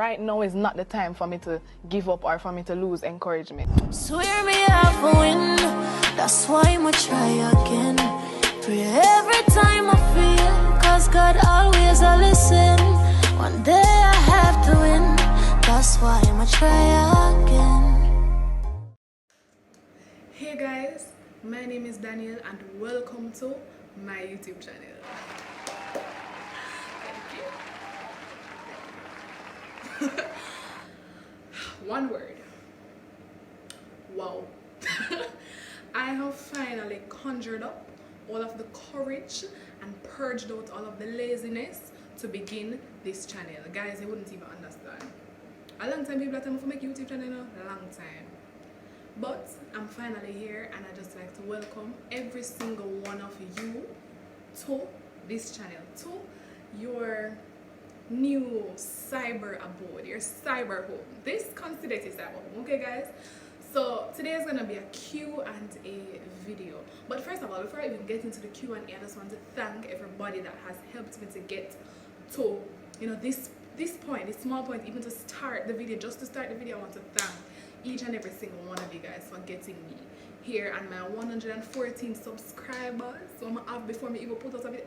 Right now is not the time for me to give up or for me to lose encouragement. Swear me off a win, that's why I'ma try again. Pray every time I feel, cause God always a listen. One day I have to win, that's why I'ma try again. Hey guys, my name is Daniel and welcome to my YouTube channel. One word. Wow. I have finally conjured up all of the courage and purged out all of the laziness to begin this channel. Guys, you wouldn't even understand. A long time people are telling me to make YouTube channel, a long time. But I'm finally here and I just like to welcome every single one of you to this channel, to your new cyber abode, your cyber home. This considered a cyber home, okay guys? So today is gonna be a Q&A video. But first of all, before I even get into the Q&A, I just want to thank everybody that has helped me to get to, this point, this small point, even to start the video. Just to start the video, I want to thank each and every single one of you guys for getting me here and my 114 subscribers. So I'm gonna have before me even put out a video.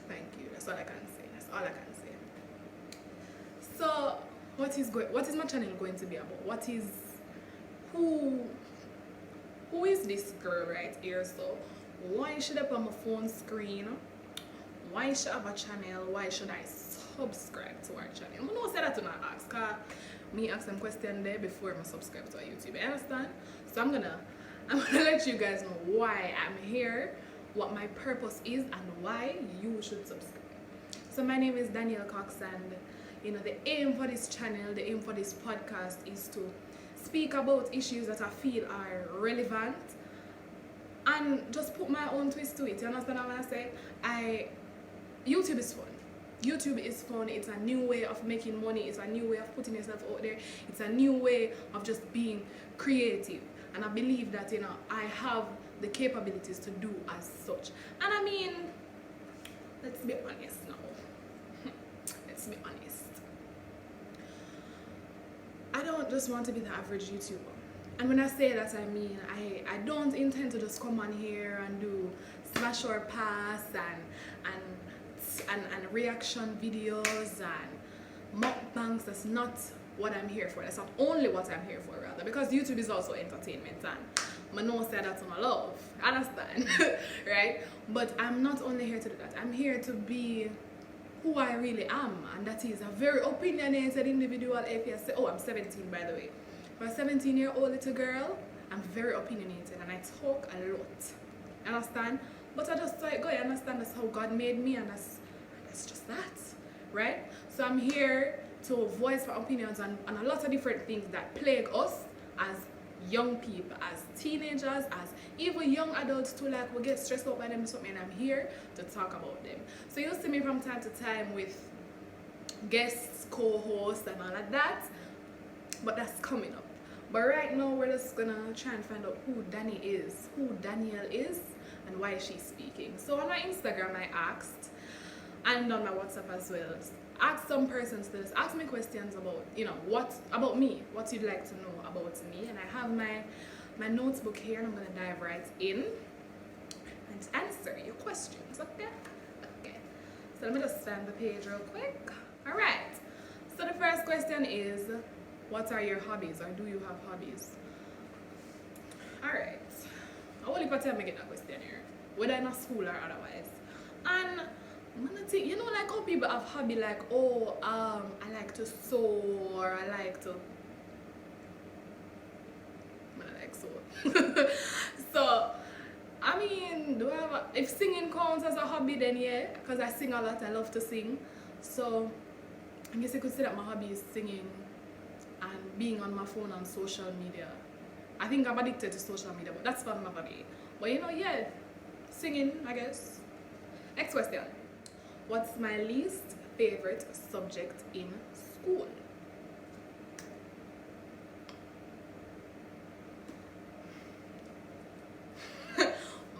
Thank you. That's all I can say. That's all I can say. So what is my channel going to be about? Who is this girl right here? So why should I put my phone screen? Why should I have a channel? Why should I subscribe to our channel? I'm gonna say that to not ask, cause me ask some question there before I subscribe to our YouTube. You understand? So I'm gonna let you guys know why I'm here, what my purpose is, and why you should subscribe. So my name is Danielle Cox, and the aim for this channel, the aim for this podcast is to speak about issues that I feel are relevant and just put my own twist to it. You understand what I say? YouTube is fun. YouTube is fun. It's a new way of making money. It's a new way of putting yourself out there. It's a new way of just being creative. And I believe that, I have the capabilities to do as such. And I mean, let's be honest now. Let's be honest. I don't just want to be the average YouTuber. And when I say that, I mean, I don't intend to just come on here and do smash or pass and reaction videos and mukbangs. That's not what I'm here for. That's not only what I'm here for, rather, because YouTube is also entertainment, and I know say that to my love, understand? Right? But I'm not only here to do that. I'm here to be who I really am, and that is a very opinionated individual. If you say, oh, I'm 17 by the way. For a 17-year-old little girl, I'm very opinionated and I talk a lot. Understand? But I just thought, God, you understand that's how God made me, and that's just that, right? So I'm here to voice my opinions on a lot of different things that plague us as young people, as teenagers, as even young adults too. Like, we get stressed out by them or something, and I'm here to talk about them. So you'll see me from time to time with guests, co-hosts, and all of that, but that's coming up. But right now, we're just gonna try and find out who Danielle is, and why she's speaking. So on my Instagram, I asked, and on my WhatsApp as well, ask some persons to just ask me questions about, what about me, what you'd like to know about me. And I have my notebook here, and I'm gonna dive right in and answer your questions. Okay. So let me just find the page real quick. All right. So the first question is, what are your hobbies, or do you have hobbies? All right. I will if I get that question here, whether in a school or otherwise. And I'm gonna think, like how people have hobby, like, oh, I like to sew, or I like to sew. So I mean, if singing counts as a hobby, then yeah, because I sing a lot, I love to sing. So I guess you could say that my hobby is singing and being on my phone on social media. I think I'm addicted to social media, but that's not my hobby. But yeah, singing, I guess. Next question. What's my least favorite subject in school?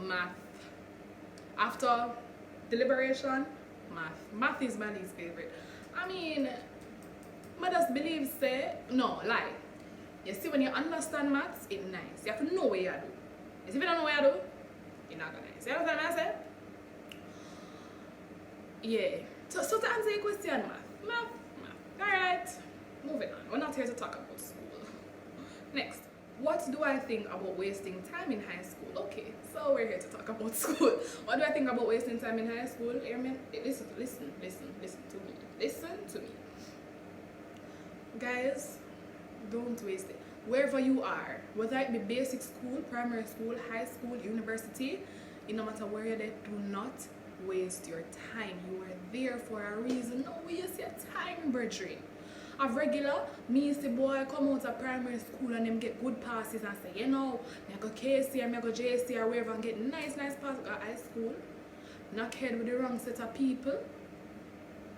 Math. After deliberation, math. Math is my least favorite. I mean, I just believe say, no, lie. You see, when you understand maths, it's nice. You have to know what you do. You see, if you don't know what you do, you're not gonna. See what I'm saying? Yeah. So to answer your question, math. Alright. Moving on. We're not here to talk about school. Next. What do I think about wasting time in high school? Okay, so we're here to talk about school. What do I think about wasting time in high school? Listen to me. Listen to me. Guys, don't waste it. Wherever you are, whether it be basic school, primary school, high school, university, no matter where you're at, do not waste your time. You are there for a reason. No waste your time, brethren. Of regular, me see boy come out of primary school and them get good passes and say, you know, me go KC or me go JC or wherever and get nice passes at high school. Knock head with the wrong set of people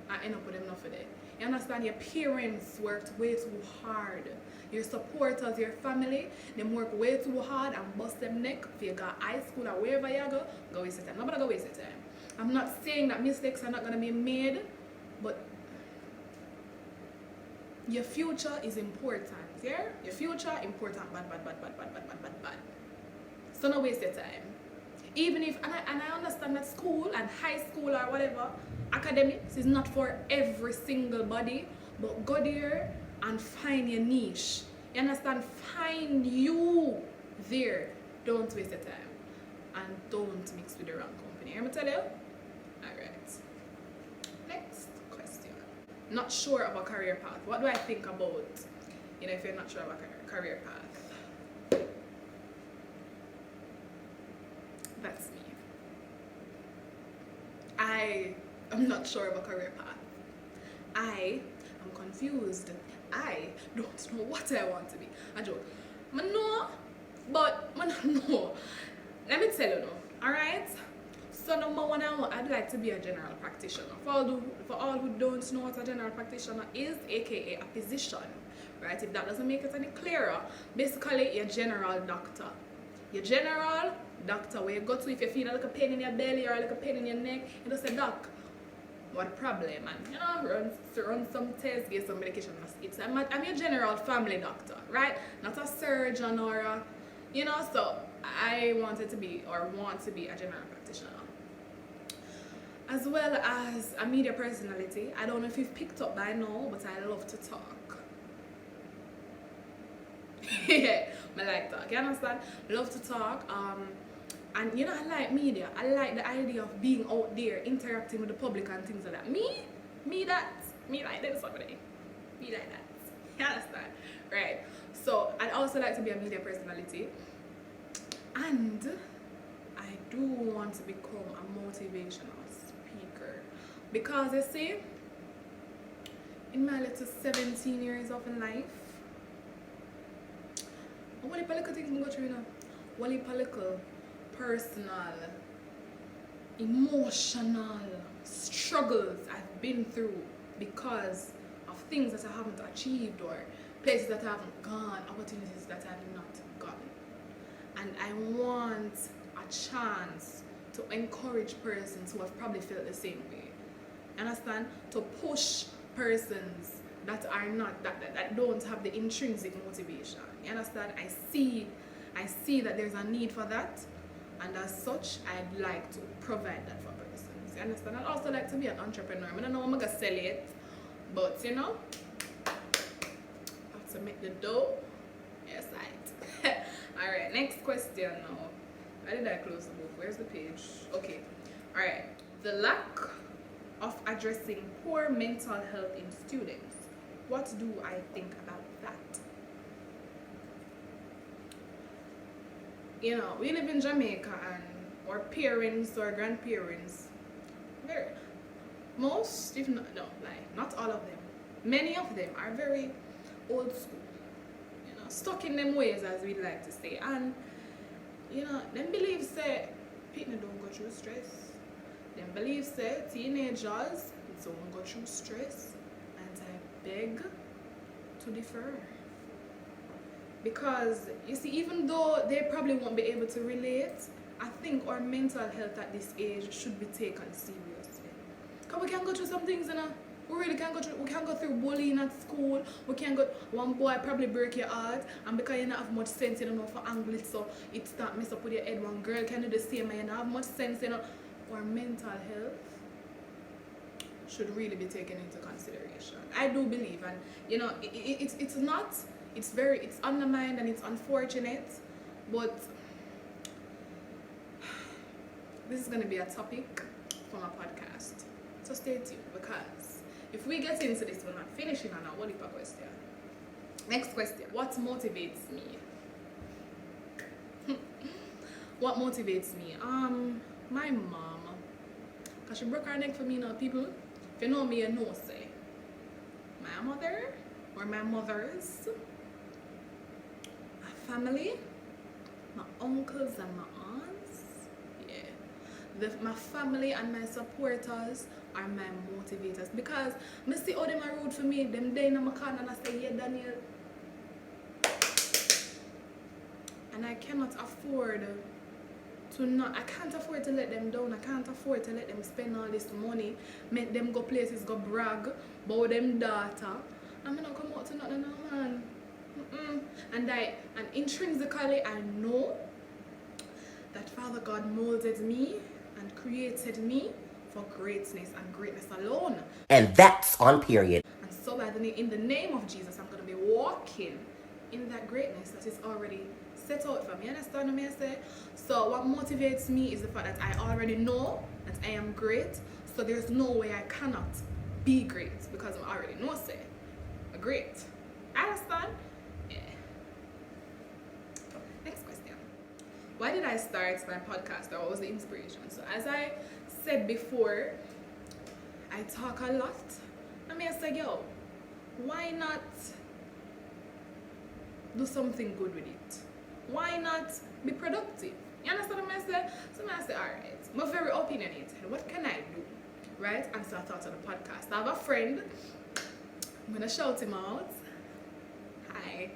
and end up with them not for that. You understand? Your parents worked way too hard. Your supporters, your family, them work way too hard and bust them neck. If you go high school or wherever you go waste your time. Nobody go waste your time. I'm not saying that mistakes are not going to be made, but your future is important, yeah? Your future important, bad. So don't waste your time. Even if, and I understand that school and high school or whatever, academics is not for every single body, but go there and find your niche. You understand? Find you there. Don't waste your time. And don't mix with the wrong company. Hear me tell you? Alright. Next question. Not sure of a career path. What do I think about, if you're not sure of a career path? That's me. I am not sure of a career path. I am confused. I don't know what I want to be. I joke. I know, but I don't know. Let me tell you now. Alright? So number one, I'd like to be a general practitioner. For all who don't know what a general practitioner is, aka a physician, right? If that doesn't make it any clearer, basically you're general doctor. Your general doctor, where you go to if you feel a little pain in your belly or a little pain in your neck, you just say, doc, what problem? And run some tests, get some medication. I'm your general family doctor, right? Not a surgeon or a, so I want to be a general practitioner. As well as a media personality. I don't know if you've picked up by now, but I love to talk. Yeah, I like talk, you understand? Love to talk. And I like media. I like the idea of being out there, interacting with the public and things like that. Me like that somebody. Me like that. You understand? Right. So I'd also like to be a media personality. And I do want to become a motivational speaker. Because you see, in my little 17 years of life, what little things I go through now? What little personal, emotional struggles I've been through because of things that I haven't achieved or places that I haven't gone, opportunities that I've not gotten. And I want a chance to encourage persons who have probably felt the same way. Understand? To push persons that are not, that don't have the intrinsic motivation. You understand? I see that there's a need for that. And as such, I'd like to provide that for persons. You understand? I'd also like to be an entrepreneur. I don't know I'm going to sell it, but I have to make the dough. Yes, right. Alright, next question now. Why did I close the book? Where's the page? Okay. Alright. The lack of addressing poor mental health in students. What do I think about that? We live in Jamaica and our parents or grandparents, most, if not, no, not all of them, many of them are very old school, stuck in them ways, as we like to say. And, them believe say, people don't go through stress. Them believe say, teenagers don't go through stress. And I beg to differ. Because, you see, even though they probably won't be able to relate, I think our mental health at this age should be taken seriously. Because we can go through some things, We really can go through bullying at school. We can go, one boy probably break your heart, and because you don't have much sense, you don't know for angle it, so it start mess up with your head. One girl can do the same, and you don't have much sense, you know. Our mental health should really be taken into consideration. I do believe, and you know, it's not, it's undermined and it's unfortunate, but this is going to be a topic for my podcast, so stay tuned, because if we get into this, we're not finishing on a what if a question. Next question: what motivates me? What motivates me? My mom, cause she broke her neck for me. Now, people, if you know me, you know, say my mother or my mothers, my family, my uncles and my aunts, my family and my supporters are my motivators, because I see all them are root for me, them day in my corner, and I say, yeah, Daniel, and I cannot afford to not, I can't afford to let them down. I can't afford to let them spend all this money, make them go places, go brag about them daughter. I'm gonna come out to nothing now, man. And intrinsically I know that Father God molded me and created me for greatness and greatness alone. And that's on period. And so in the name of Jesus, I'm going to be walking in that greatness that is already set out for me. You understand what I say? So what motivates me is the fact that I already know that I am great. So there's no way I cannot be great, because I already know say I'm great. Understand? Yeah. Next question. Why did I start my podcast, or what was the inspiration? So as I said before, I talk a lot. I mean, I say, yo, why not do something good with it? Why not be productive? You understand what I say? So I say, alright, I'm very opinionated. What can I do? Right? And so I thought of the podcast. I have a friend. I'm going to shout him out. Hi.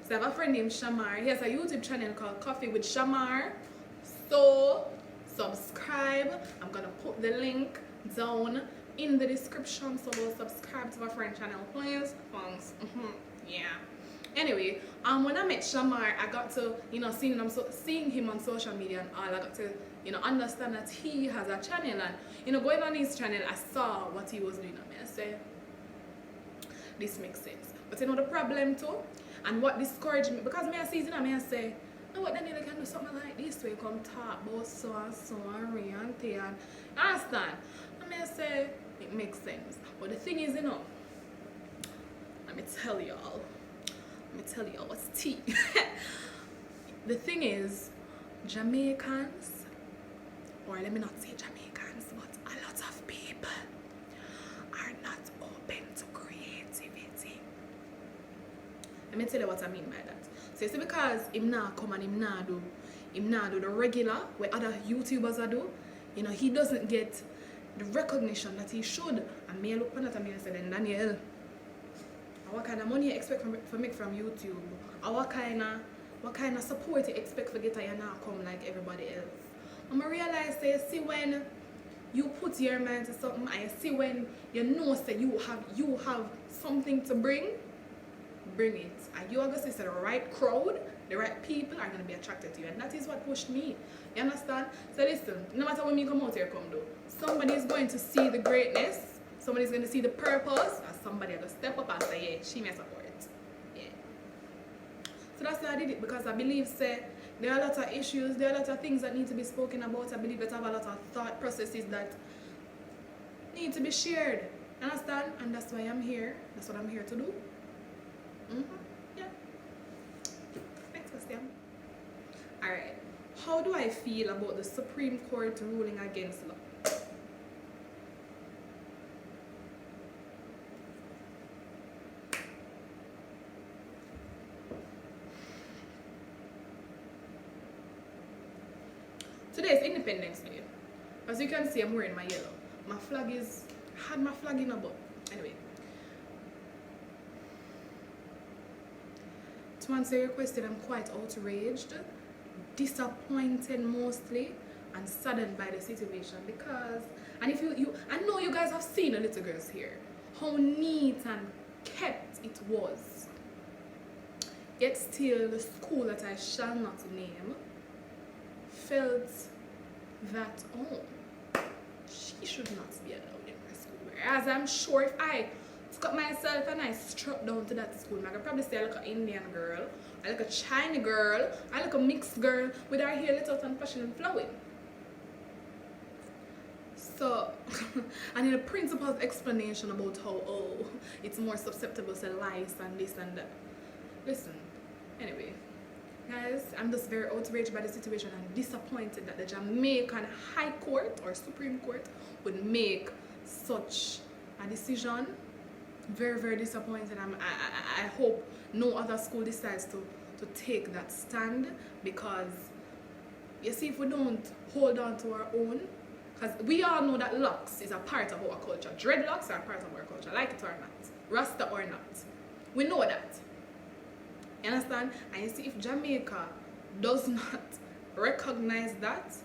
So I have a friend named Shamar. He has a YouTube channel called CoffeewithShamar. So subscribe. I'm going to put the link down in the description. So go subscribe to my friend channel, please. Thanks. Yeah. Anyway, when I met Shamar, I got to, seeing him on social media and all, I got to, understand that he has a channel, and, going on his channel, I saw what he was doing, and I say, this makes sense. But the problem too, and what discouraged me, because I see it, I say, no, what Daniel can do something like this, way come talk about so and so and reality, and understand? And I say, it makes sense. But the thing is, let me tell y'all what's tea. The thing is, Jamaicans, or let me not say Jamaicans, but a lot of people are not open to creativity. Let me tell you what I mean by that. So you see, because him now come and him now do the regular where other YouTubers are do, he doesn't get the recognition that he should. And me look at that and me say, then Daniel, what kind of money you expect for make from YouTube? Or what kind of support you expect for get you now come like everybody else? And I realize that you see when you put your mind to something, and you see when you know that you have something to bring it. And you are going to see the right crowd, the right people are going to be attracted to you. And that is what pushed me. You understand? So listen, no matter when you come out here, somebody is going to see the greatness. Somebody's going to see the purpose, and somebody will step up and say, yeah, she may support it. Yeah. So that's why I did it, because I believe there are a lot of issues, there are a lot of things that need to be spoken about. I believe that I have a lot of thought processes that need to be shared. Understand? And that's why I'm here. That's what I'm here to do. Yeah. Next question. Alright. How do I feel about the Supreme Court ruling against law? Today is Independence Day. As you can see, I'm wearing my yellow. My flag had my flag in a book. Anyway. To answer your question, I'm quite outraged, disappointed mostly, and saddened by the situation, because, and if I know you guys have seen the little girls here. how neat and kept it was. Yet still the school that I shall not name felt that, oh, she should not be allowed in my school. Whereas I'm sure if I took up myself and I struck down to that school, I could probably say I look an Indian girl, I look a Chinese girl, I look a mixed girl with her hair lit out and fashion and flowing. So, and in the principal's explanation about how, oh, it's more susceptible to lice and this and that. Listen, anyway, guys, I'm just very outraged by the situation and disappointed that the Jamaican High Court or Supreme Court would make such a decision. Very, very disappointed. I hope no other school decides to take that stand, because you see, if we don't hold on to our own, because we all know that locks is a part of our culture. Dreadlocks are a part of our culture, like it or not, Rasta or not. We know that. You understand? And you see, if Jamaica does not recognize that,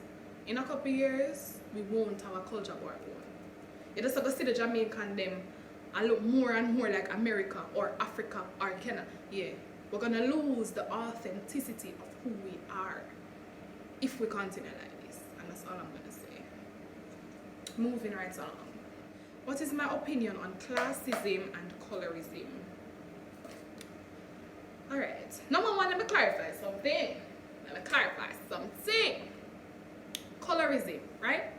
in a couple years, we won't have a culture of our own. You just have to see the Jamaican them and look more and more like America or Africa or Kenya. Yeah, we're gonna lose the authenticity of who we are if we continue like this. And that's all I'm gonna say. Moving right along. What is my opinion on classism and colorism? Alright, number one, let me clarify something. Colorism, right?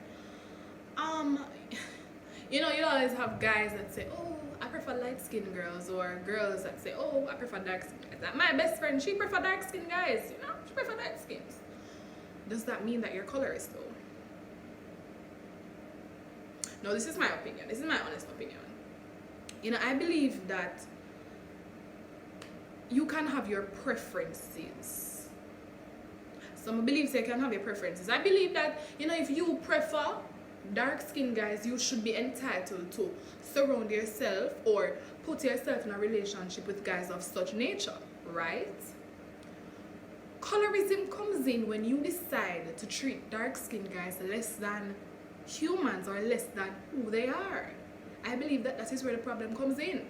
You know, you always have guys that say, oh, I prefer light-skinned girls, or girls that say, oh, I prefer dark-skinned guys. Like my best friend, she prefer dark-skinned guys, you know, she prefer dark skins. Does that mean that you're colorist though? No, this is my opinion. This is my honest opinion. You know, I believe that you can have your preferences. Some believe you can have your preferences. I believe that, you know, if you prefer dark-skinned guys, you should be entitled to surround yourself or put yourself in a relationship with guys of such nature, right? Colorism comes in when you decide to treat dark-skinned guys less than humans or less than who they are. I believe that that is where the problem comes in.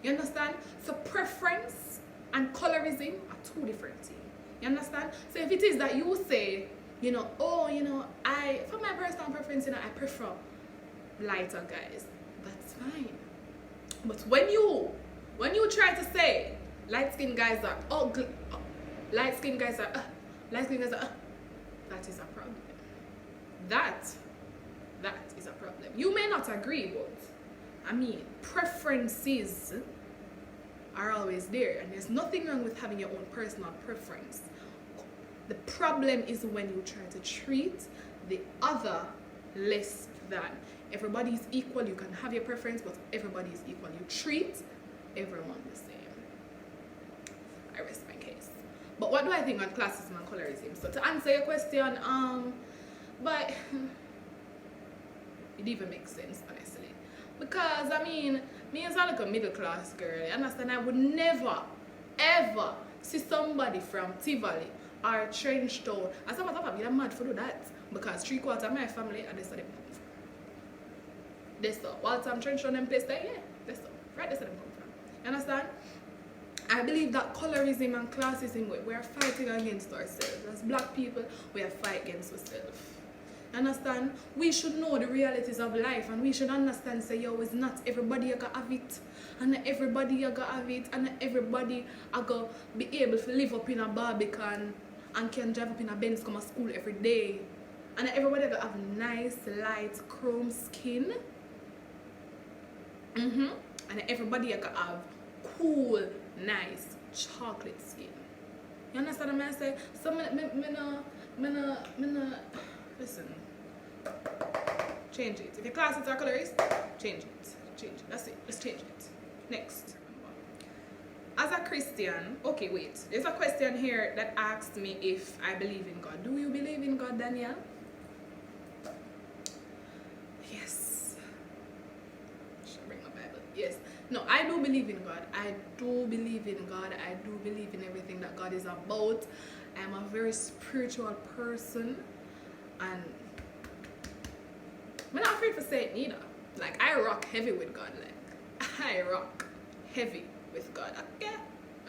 You understand? So preference and colorism are two different things. You understand? So if it is that you say, you know, oh, you know, for my personal preference, you know, I prefer lighter guys, that's fine. But when you try to say light-skinned guys are ugly, light-skinned guys are that is a problem. That is a problem. You may not agree, but I mean, preferences are always there, and there's nothing wrong with having your own personal preference. The problem is when you try to treat the other less than. Everybody is equal. You can have your preference, but everybody is equal. You treat everyone the same. I rest my case. But what do I think on classism and colorism? So to answer your question, but it even makes sense, honestly. Because, I mean, me as like a middle class girl, you understand, I would never, ever see somebody from Tivoli or Trench Town. As a matter of fact, I'm mad for do that. Because 3/4 of my family are this them come from. This so. While I'm Trench Town them place there, yeah, this so. Right, this them come from. You understand? I believe that colorism and classism, we are fighting against ourselves. As black people, we are fighting against ourselves. Understand? We should know the realities of life, and we should understand, say, yo, it's not everybody you gotta have it, and not everybody you gotta have it, and not everybody are gonna be able to live up in a Barbican and can drive up in a Benz come to school every day. And not everybody gotta have nice, light, chrome skin. And not everybody you gotta have cool, nice, chocolate skin. You understand what I'm saying? So, listen. Change it. If your classes are colorist, change it. Change it. That's it. Let's change it. Next. As a Christian, okay, wait. There's a question here that asked me if I believe in God. Do you believe in God, Danielle? Yes. Should I bring my Bible? Yes. No, I do believe in God. I do believe in God. I do believe in everything that God is about. I'm a very spiritual person, and I'm not afraid to say it neither. Like, I rock heavy with God. Like, I rock heavy with God. Okay?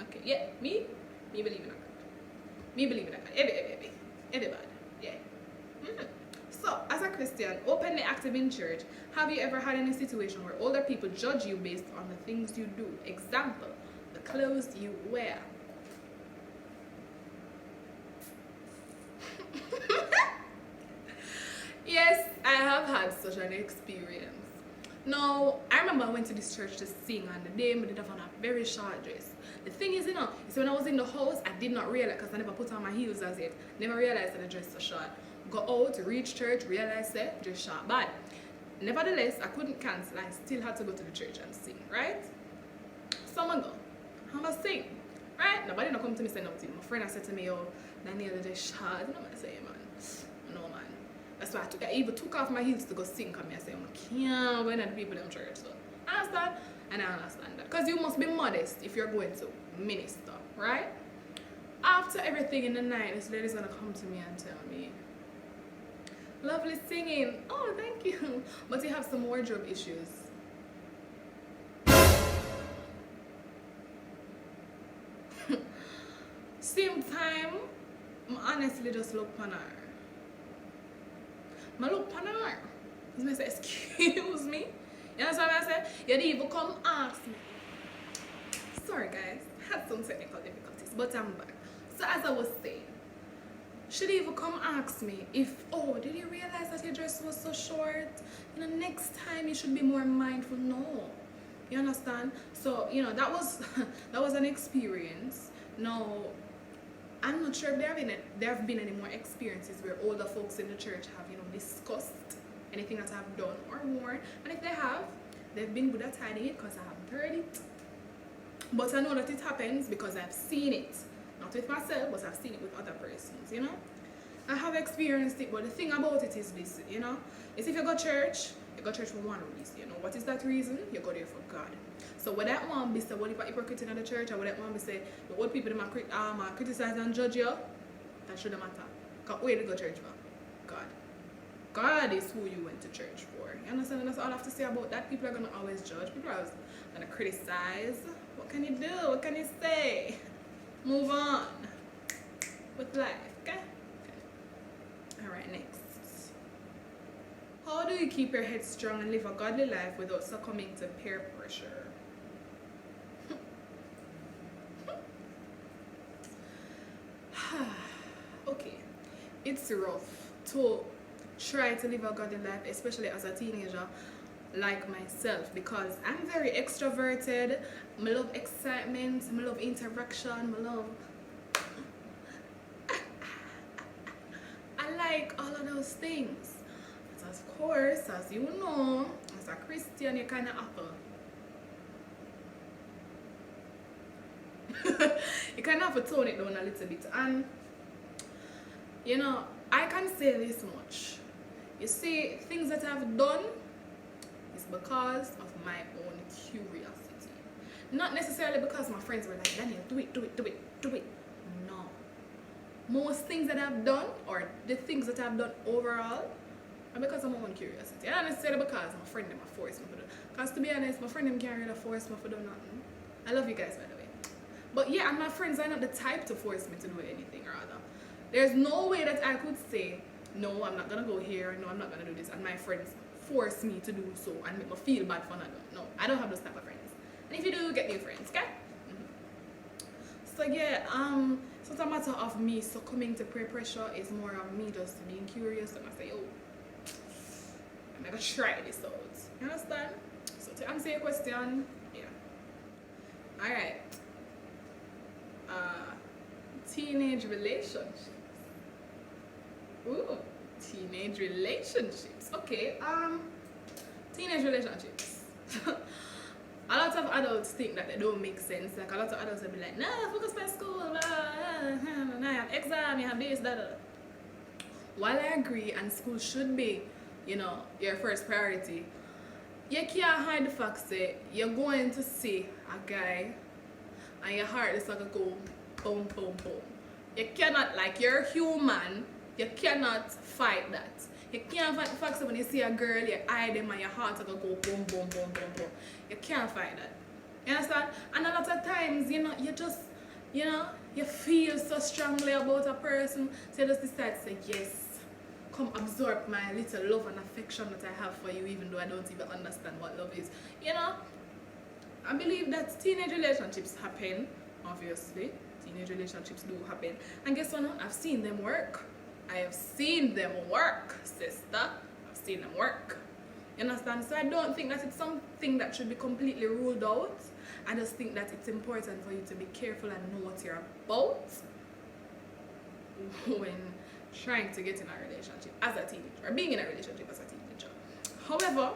Okay, yeah, me believe in God. Me believe in God. Everybody. Yeah. So, as a Christian, openly active in church, have you ever had any situation where older people judge you based on the things you do? Example, the clothes you wear. Yes, I have had such an experience. Now, I remember I went to this church to sing, and the day I did have on a very short dress. The thing is, is when I was in the house, I did not realize, because I never put on my heels as yet. Never realized that the dress was short. Go out, reach church, realize that dress short. But nevertheless, I couldn't cancel. I still had to go to the church and sing, right? So I'm go. I'm gonna sing, right? Nobody not come to me say nothing. My friend said to me, "Oh, Daniel, the dress short." You know what I say, man? No, man. That's why I even took off my heels to go sing, because I say, I can't win at the people in church. So I understand, and I understand that. Because you must be modest if you're going to minister, right? After everything in the night, this lady's gonna come to me and tell me, "Lovely singing." Oh, thank you. But you have some wardrobe issues. Same time, I honestly just look on her. I look on her. I say, "Excuse me." You understand what I say? You didn't even come ask me. Sorry guys, had some technical difficulties, but I'm back. So as I was saying, she didn't even come ask me if, "Oh, did you realize that your dress was so short? You know, next time you should be more mindful." No. You understand? So, that was that was an experience. Now, I'm not sure if there have been any more experiences where older folks in the church have, discussed anything that I've done or worn. And if they have, they've been good at hiding it because I haven't heard it. But I know that it happens because I've seen it. Not with myself, but I've seen it with other persons, I have experienced it, but the thing about it is this, is if you go to church for one reason, What is that reason? You go there for God. So what that one be say, what if a hypocrite in the church, or what that one be say, the old people criticize and judge you, that shouldn't matter. Because where do you go to church for? God. God is who you went to church for. You understand? And that's all I have to say about that. People are going to always judge. People are always going to criticize. What can you do? What can you say? Move on with life, okay? Alright, next. How do you keep your head strong and live a godly life without succumbing to peer pressure? Okay, it's rough to try to live a godly life, especially as a teenager like myself, because I'm very extroverted. I love excitement, I love interaction, I like all of those things. But of course, as you know, as a Christian, you kind of have to you kind of have to tone it down a little bit. And I can say this much. You see, things that I've done is because of my own curiosity. Not necessarily because my friends were like, "Daniel, do it." No. Most things that I've done, or the things that I've done overall, are because of my own curiosity. Not necessarily because my friend them forced me to do it. Because to be honest, my friend them can't really force me to do nothing. I love you guys, by the way. But yeah, and my friends are not the type to force me to do anything or other. There's no way that I could say, "No, I'm not going to go here. No, I'm not going to do this." And my friends force me to do so and make me feel bad for not doing it. No, I don't have those type of friends. And if you do, get new friends, okay? So yeah, it's not a matter of me succumbing to peer pressure. It's more of me just being curious and I say, "Oh, I'm going to try this out." You understand? So to answer your question, yeah. Alright. Teenage relationships. Ooh, teenage relationships. Okay, teenage relationships. A lot of adults think that they don't make sense. Like a lot of adults will be like, "Nah, focus on school, I have exam, you have this, that." While I agree, and school should be, your first priority, you can't hide the fact that you're going to see a guy and your heart is going to go boom, boom, boom. You cannot, like, you're human, you cannot fight that. You can't find the fact that when you see a girl, you eye them and your heart will go boom, boom, boom, boom, boom. You can't find that. You understand? And a lot of times, you know, you just, you know, you feel so strongly about a person, so you just decide to say, yes, come absorb my little love and affection that I have for you, even though I don't even understand what love is. You know, I believe that teenage relationships happen, obviously. Teenage relationships do happen. And guess what? I've seen them work. I have seen them work, sister. I've seen them work. You understand? So I don't think that it's something that should be completely ruled out. I just think that it's important for you to be careful and know what you're about when trying to get in a relationship as a teenager, or being in a relationship as a teenager. However,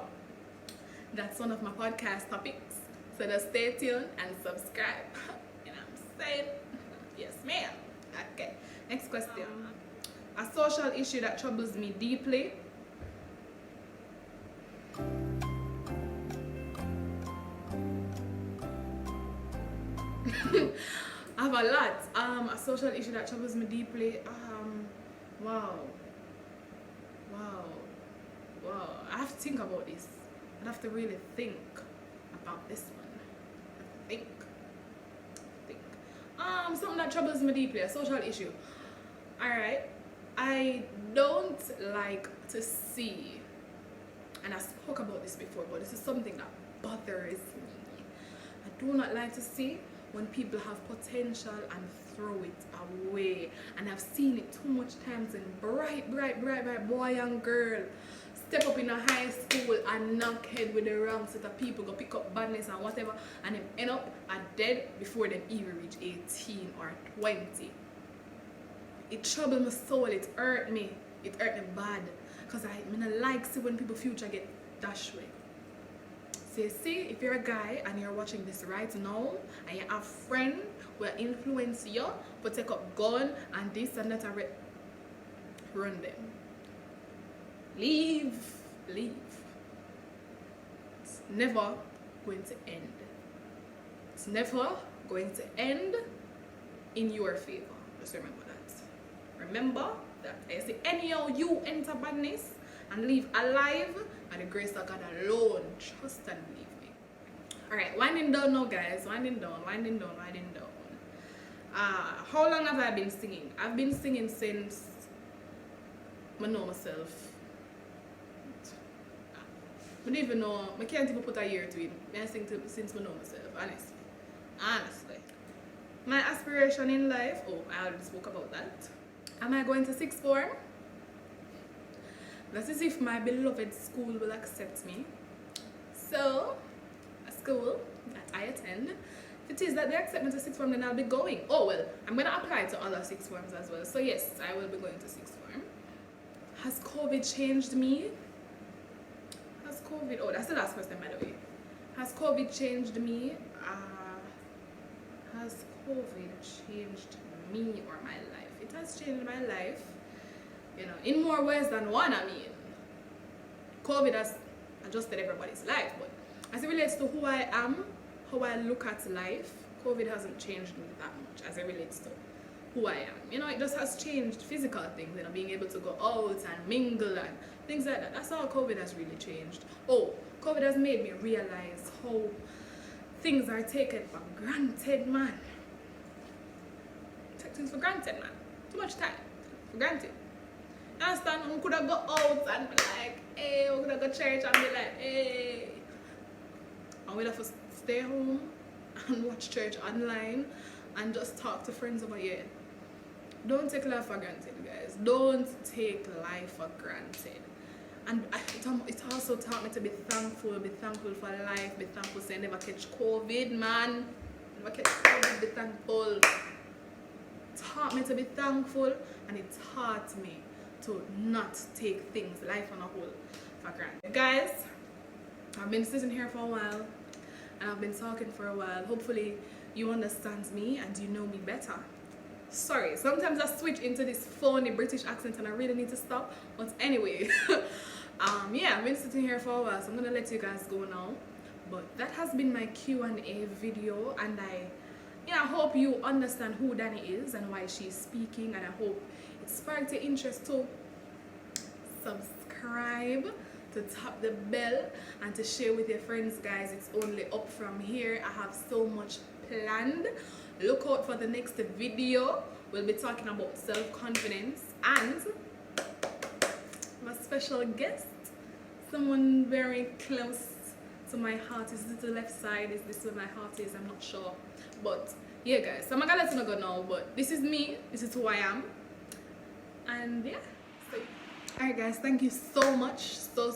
that's one of my podcast topics. So just stay tuned and subscribe. You know what I'm saying? Yes, ma'am. Okay. Next question. A social issue that troubles me deeply. I have a lot. A social issue that troubles me deeply. Wow. I have to think about this. I have to really think about this one. I have to think. Something that troubles me deeply, a social issue. Alright. I don't like to see, and I spoke about this before, but this is something that bothers me. I do not like to see when people have potential and throw it away. And I've seen it too much times in bright boy and girl step up in a high school and knock head with the wrong set of people, go pick up badness and whatever, and them end up dead before them even reach 18 or 20. It troubled my soul, it hurt me bad, because I don't like see when people future get dashed away. So you see, if you're a guy and you're watching this right now and you have friend will influence you but take up gun and this and that, run them. Leave. It's never going to end. It's never going to end in your favor. Just remember that. Remember that. I say anyhow you enter badness and leave alive, and the grace of God alone. Trust and believe me. Alright, winding down now, guys. Winding down. How long have I been singing? I've been singing since I know myself. I don't even know. I can't even put a year to it. I sing since I know myself, honestly. My aspiration in life, I already spoke about that. Am I going to sixth form? That is if my beloved school will accept me. So, a school that I attend, if it is that they accept me to sixth form, then I'll be going. Oh well, I'm going to apply to other sixth forms as well. So yes, I will be going to sixth form. Has COVID changed me? Has COVID, that's the last question by the way. Has COVID changed me? Has COVID changed me or my life? It has changed my life, you know, in more ways than one. I mean, COVID has adjusted everybody's life, but as it relates to who I am, how I look at life, COVID hasn't changed me that much as it relates to who I am. You know, it just has changed physical things, you know, being able to go out and mingle and things like that. That's how COVID has really changed. COVID has made me realize how things are taken for granted, man. Take things for granted, man. Too much time for granted. You understand? We could have go out and be like, hey, we could have go church and be like, hey. And we'd have to stay home and watch church online and just talk to friends over here. Don't take life for granted, guys. Don't take life for granted. And it also taught me to be thankful for life, be thankful so I never catch COVID, man. Never catch COVID, be thankful. It taught me to be thankful, and it taught me to not take things, life on a whole, for granted. Guys, I've been sitting here for a while, and I've been talking for a while. Hopefully you understand me and you know me better. Sorry, sometimes I switch into this phony British accent and I really need to stop. But anyway, yeah, I've been sitting here for a while, so I'm gonna let you guys go now. But that has been my Q&A video, and I hope you understand who Danny is and why she's speaking, and I hope it sparked your interest to subscribe. subscribe, to tap the bell, and to share with your friends, guys. It's only up from here. I have so much planned. Look out for the next video. We'll be talking about self-confidence and my special guest, someone very close to my heart. Is it the left side? Is this where my heart is? I'm not sure. But yeah, guys, so I'm not gonna let you go now, but this is me. This is who I am. And yeah. Alright guys, thank you so much, so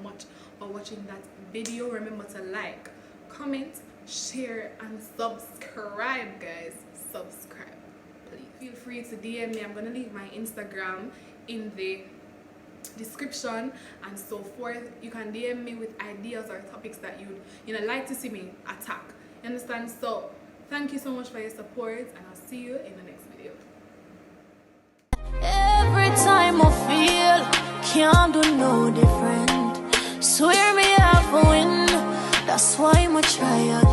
much for watching that video. Remember to like, comment, share, and subscribe, guys. Subscribe, please. Feel free to DM me. I'm gonna leave my Instagram in the description and so forth. You can DM me with ideas or topics that you'd like to see me attack. You understand? So thank you so much for your support, and I'll see you in the next video. Every time I feel can't do no different. Swear me I win. That's why I'ma try again.